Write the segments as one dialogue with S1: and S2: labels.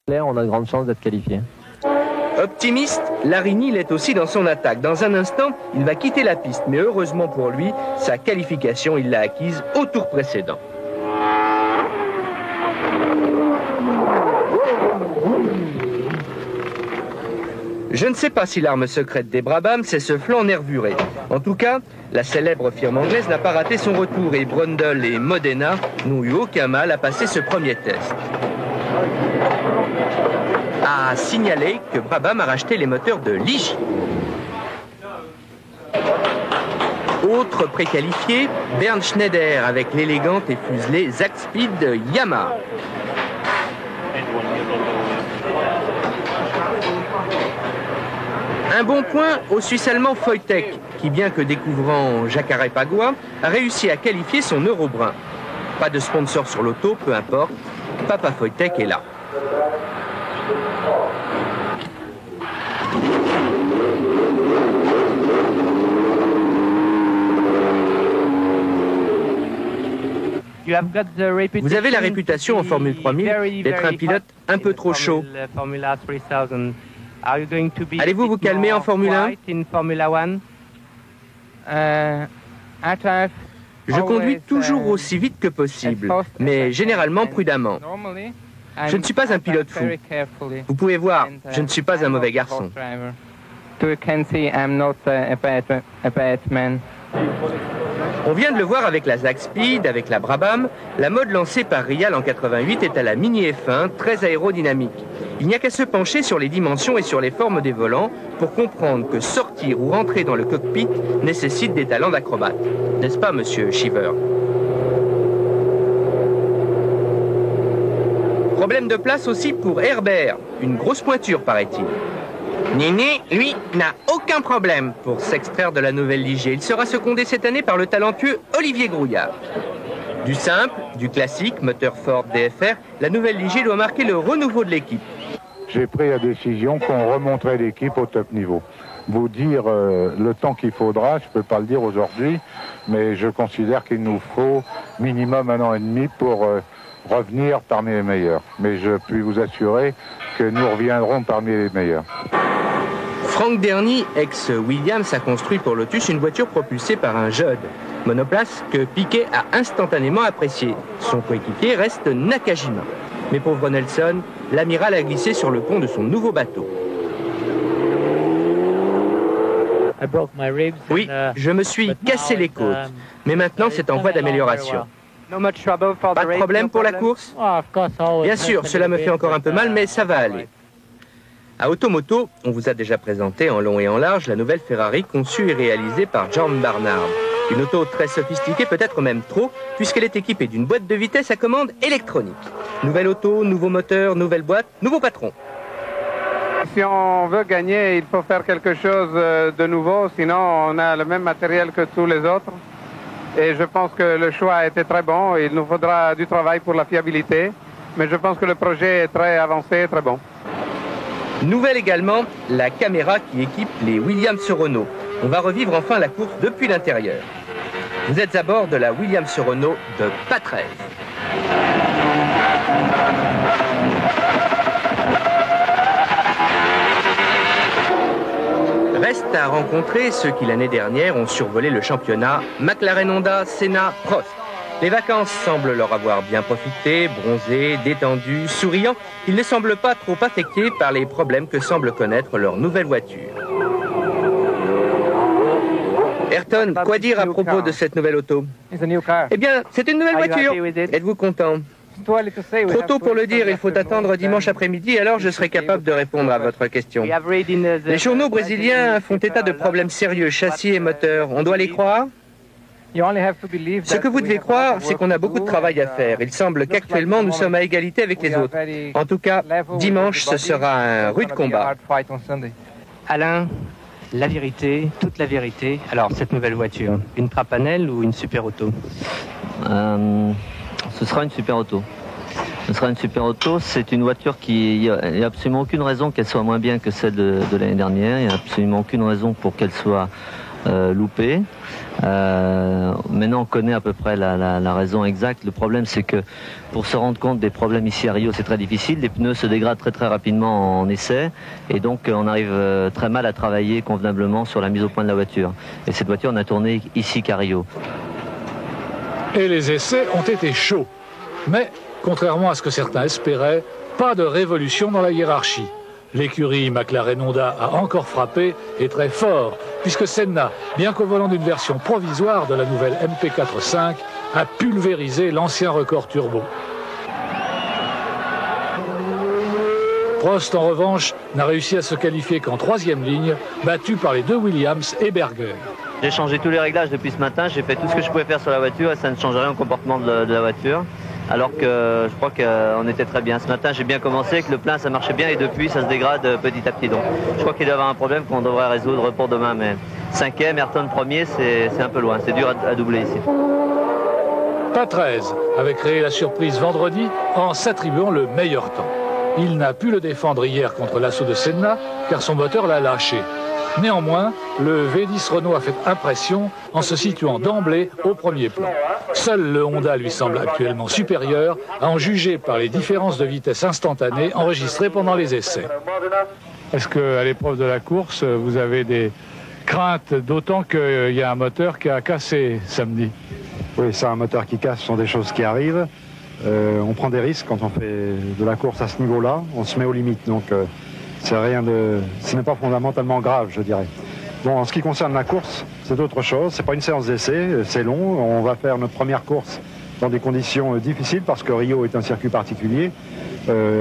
S1: On a de grandes chances d'être qualifié.
S2: Optimiste, Larini l'est aussi dans son attaque. Dans un instant, il va quitter la piste, mais heureusement pour lui, sa qualification, il l'a acquise au tour précédent. Je ne sais pas si l'arme secrète des Brabham, c'est ce flanc nervuré. En tout cas, la célèbre firme anglaise n'a pas raté son retour et Brundle et Modena n'ont eu aucun mal à passer ce premier test. À signaler que Brabham a racheté les moteurs de Ligier. Autre préqualifié, Bernd Schneider avec l'élégante et fuselée Zakspeed de Yamaha. Un bon point au Suisse allemand Foytek, qui bien que découvrant Jacare-Pagua, a réussi à qualifier son Eurobrun. Pas de sponsor sur l'auto, peu importe, Papa Foytek est là. Vous avez la réputation en Formule 3000 d'être un pilote un peu trop chaud. Allez-vous vous calmer en Formule 1 ? Je conduis toujours aussi vite que possible, mais généralement prudemment. Je ne suis pas un pilote fou. Vous pouvez voir, je ne suis pas un mauvais garçon. On vient de le voir avec la Zakspeed, avec la Brabham. La mode lancée par Rial en 88 est à la mini F1, très aérodynamique. Il n'y a qu'à se pencher sur les dimensions et sur les formes des volants pour comprendre que sortir ou rentrer dans le cockpit nécessite des talents d'acrobate. N'est-ce pas, monsieur Shiver ? Problème de place aussi pour Herbert, une grosse pointure paraît-il. Nini, lui, n'a aucun problème pour s'extraire de la nouvelle Ligier. Il sera secondé cette année par le talentueux Olivier Grouillard. Du simple, du classique, moteur Ford DFR, la nouvelle Ligier doit marquer le renouveau de l'équipe.
S3: J'ai pris la décision qu'on remonterait l'équipe au top niveau. Vous dire le temps qu'il faudra, je ne peux pas le dire aujourd'hui, mais je considère qu'il nous faut minimum 1 an et demi pour revenir parmi les meilleurs. Mais je puis vous assurer que nous reviendrons parmi les meilleurs.
S2: Frank Derny, ex-Williams, a construit pour Lotus une voiture propulsée par un Jod, monoplace que Piquet a instantanément apprécié. Son coéquipier reste Nakajima. Mais pauvre Nelson, l'amiral a glissé sur le pont de son nouveau bateau. Oui, je me suis cassé les côtes, mais maintenant c'est en voie d'amélioration. Pas de problème pour la course ? Bien sûr, cela me fait encore un peu mal, mais ça va aller. À Automoto, on vous a déjà présenté en long et en large la nouvelle Ferrari conçue et réalisée par John Barnard. Une auto très sophistiquée, peut-être même trop, puisqu'elle est équipée d'une boîte de vitesse à commande électronique. Nouvelle auto, nouveau moteur, nouvelle boîte, nouveau patron.
S4: Si on veut gagner, il faut faire quelque chose de nouveau, sinon on a le même matériel que tous les autres. Et je pense que le choix a été très bon. Il nous faudra du travail pour la fiabilité, mais je pense que le projet est très avancé et très bon.
S2: Nouvelle également, la caméra qui équipe les Williams Renault. On va revivre enfin la course depuis l'intérieur. Vous êtes à bord de la Williams Renault de Patrese. Reste à rencontrer ceux qui l'année dernière ont survolé le championnat, McLaren Honda, Senna, Prost. Les vacances semblent leur avoir bien profité, bronzés, détendus, souriants. Ils ne semblent pas trop affectés par les problèmes que semble connaître leur nouvelle voiture. Ayrton, quoi dire à propos de cette nouvelle auto ? Eh bien, c'est une nouvelle voiture. Êtes-vous content ? Trop tôt pour le dire, il faut attendre dimanche après-midi, alors je serai capable de répondre à votre question. Les journaux brésiliens font état de problèmes sérieux, châssis et moteur. On doit les croire ? Ce que vous devez croire, c'est qu'on a beaucoup de travail à faire. Il semble qu'actuellement, nous sommes à égalité avec les autres. En tout cas, dimanche, ce sera un rude combat. Alain, la vérité, toute la vérité. Alors, cette nouvelle voiture, une trapanelle ou une super auto ?
S1: Ce sera une super auto. Ce sera une super auto. C'est une voiture qui... Il n'y a absolument aucune raison qu'elle soit moins bien que celle de l'année dernière. Il n'y a absolument aucune raison pour qu'elle soit loupé. Maintenant on connaît à peu près la raison exacte. Le problème c'est que pour se rendre compte des problèmes ici à Rio c'est très difficile. Les pneus se dégradent très rapidement en essai et donc on arrive très mal à travailler convenablement sur la mise au point de la voiture. Et cette voiture on a tourné ici qu'à Rio.
S5: Et les essais ont été chauds. Mais contrairement à ce que certains espéraient, pas de révolution dans la hiérarchie. L'écurie McLaren-Honda a encore frappé et très fort, puisque Senna, bien qu'au volant d'une version provisoire de la nouvelle MP4.5, a pulvérisé l'ancien record turbo. Prost, en revanche, n'a réussi à se qualifier qu'en 3e ligne, battu par les deux Williams et Berger.
S1: J'ai changé tous les réglages depuis ce matin, j'ai fait tout ce que je pouvais faire sur la voiture et ça ne change rien au comportement de la voiture. Alors que je crois qu'on était très bien. Ce matin, j'ai bien commencé, que le plein ça marchait bien et depuis ça se dégrade petit à petit. Donc je crois qu'il doit y avoir un problème qu'on devrait résoudre pour demain. Mais 5e, Ayrton 1er, c'est un peu loin, c'est dur à doubler ici.
S5: Patrese avait créé la surprise vendredi en s'attribuant le meilleur temps. Il n'a pu le défendre hier contre l'assaut de Senna car son moteur l'a lâché. Néanmoins, le V10 Renault a fait impression en se situant d'emblée au premier plan. Seul le Honda lui semble actuellement supérieur, à en juger par les différences de vitesse instantanées enregistrées pendant les essais.
S3: Est-ce qu'à l'épreuve de la course, vous avez des craintes, d'autant qu'il y a un moteur qui a cassé samedi?
S6: Oui, ça, un moteur qui casse, ce sont des choses qui arrivent. On prend des risques quand on fait de la course à ce niveau-là, on se met aux limites. Donc, ce n'est pas fondamentalement grave, je dirais. Bon, en ce qui concerne la course, c'est autre chose. C'est pas une séance d'essai, c'est long. On va faire notre première course dans des conditions difficiles parce que Rio est un circuit particulier.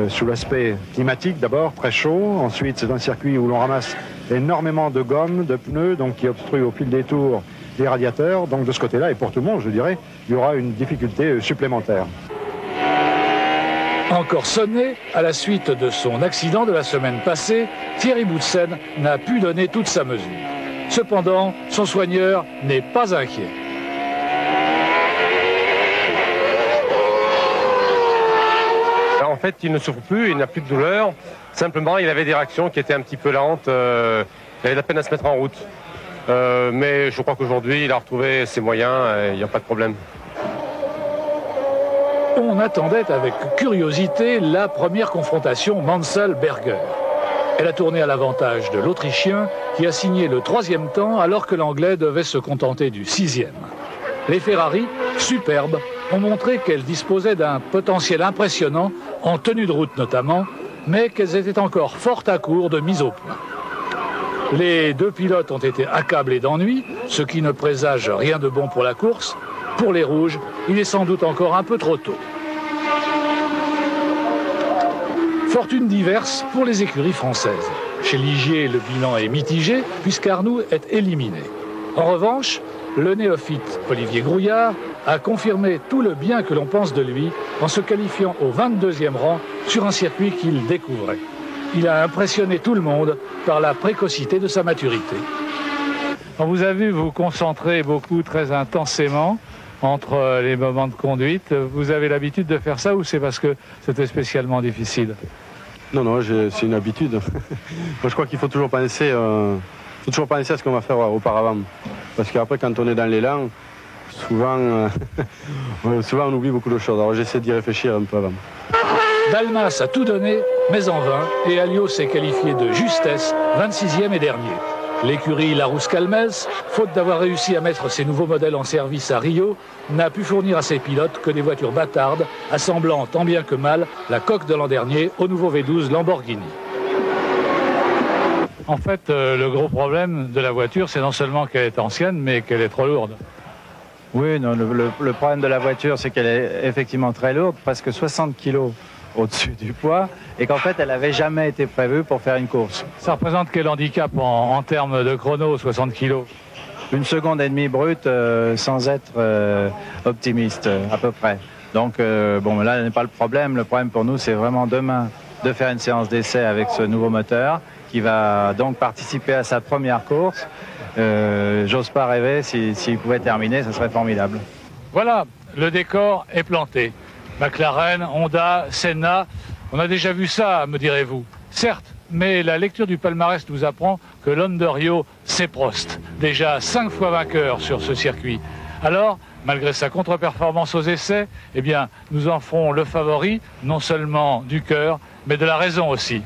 S6: Sous l'aspect climatique d'abord, très chaud. Ensuite, c'est un circuit où l'on ramasse énormément de gomme, de pneus, donc qui obstruent au fil des tours les radiateurs. Donc de ce côté-là, et pour tout le monde, je dirais, il y aura une difficulté supplémentaire.
S5: Encore sonné, à la suite de son accident de la semaine passée, Thierry Boutsen n'a pu donner toute sa mesure. Cependant, son soigneur n'est pas inquiet.
S7: En fait, il ne souffre plus, il n'a plus de douleur. Simplement, il avait des réactions qui étaient un petit peu lentes. Il avait de la peine à se mettre en route. Mais je crois qu'aujourd'hui, il a retrouvé ses moyens et il n'y a pas de problème.
S5: On attendait avec curiosité la première confrontation Mansell-Berger. Elle a tourné à l'avantage de l'Autrichien qui a signé le 3e temps alors que l'Anglais devait se contenter du 6e. Les Ferrari, superbes, ont montré qu'elles disposaient d'un potentiel impressionnant, en tenue de route notamment, mais qu'elles étaient encore fort à court de mise au point. Les deux pilotes ont été accablés d'ennui, ce qui ne présage rien de bon pour la course. Pour les Rouges, il est sans doute encore un peu trop tôt. Fortune diverse pour les écuries françaises. Chez Ligier, le bilan est mitigé puisqu'Arnoux est éliminé. En revanche, le néophyte Olivier Grouillard a confirmé tout le bien que l'on pense de lui en se qualifiant au 22e rang sur un circuit qu'il découvrait. Il a impressionné tout le monde par la précocité de sa maturité.
S3: On vous a vu vous concentrer beaucoup, très intensément, entre les moments de conduite. Vous avez l'habitude de faire ça ou c'est parce que c'était spécialement difficile?
S6: Non, c'est une habitude. Moi, je crois qu'il faut toujours penser à ce qu'on va faire auparavant. Parce qu'après, quand on est dans l'élan, souvent on oublie beaucoup de choses. Alors j'essaie d'y réfléchir un peu avant.
S5: Dalmas a tout donné, mais en vain, et Alliot s'est qualifié de justesse, 26e et dernier. L'écurie Larousse-Calmels, faute d'avoir réussi à mettre ses nouveaux modèles en service à Rio, n'a pu fournir à ses pilotes que des voitures bâtardes, assemblant tant bien que mal la coque de l'an dernier au nouveau V12 Lamborghini.
S3: En fait, le gros problème de la voiture, c'est non seulement qu'elle est ancienne, mais qu'elle est trop lourde.
S8: Oui, non, le problème de la voiture, c'est qu'elle est effectivement très lourde, presque 60 kg au-dessus du poids, et qu'en fait, elle n'avait jamais été prévue pour faire une course.
S3: Ça représente quel handicap en termes de chrono, 60 kg?
S8: 1 seconde et demie brute, sans être optimiste, à peu près. Donc, bon, là, n'est pas le problème. Le problème pour nous, c'est vraiment demain de faire une séance d'essai avec ce nouveau moteur, qui va donc participer à sa première course. J'ose pas rêver, s'il pouvait terminer, ce serait formidable.
S3: Voilà, le décor est planté. McLaren, Honda, Senna, on a déjà vu ça, me direz-vous. Certes, mais la lecture du palmarès nous apprend
S5: que Lönderjo Seprost, déjà 5 fois vainqueur sur ce circuit. Alors, malgré sa contre-performance aux essais, eh bien, nous en ferons le favori, non seulement du cœur, mais de la raison aussi.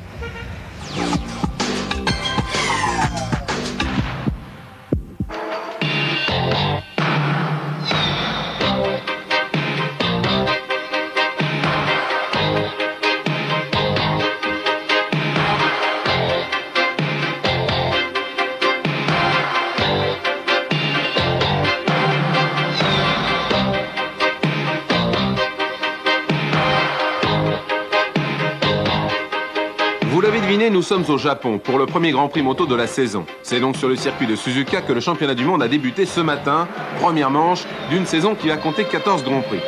S9: Vous l'avez deviné, nous sommes au Japon pour le premier Grand Prix moto de la saison. C'est donc sur le circuit de Suzuka que le championnat du monde a débuté ce matin, première manche d'une saison qui va compter 14 Grands Prix.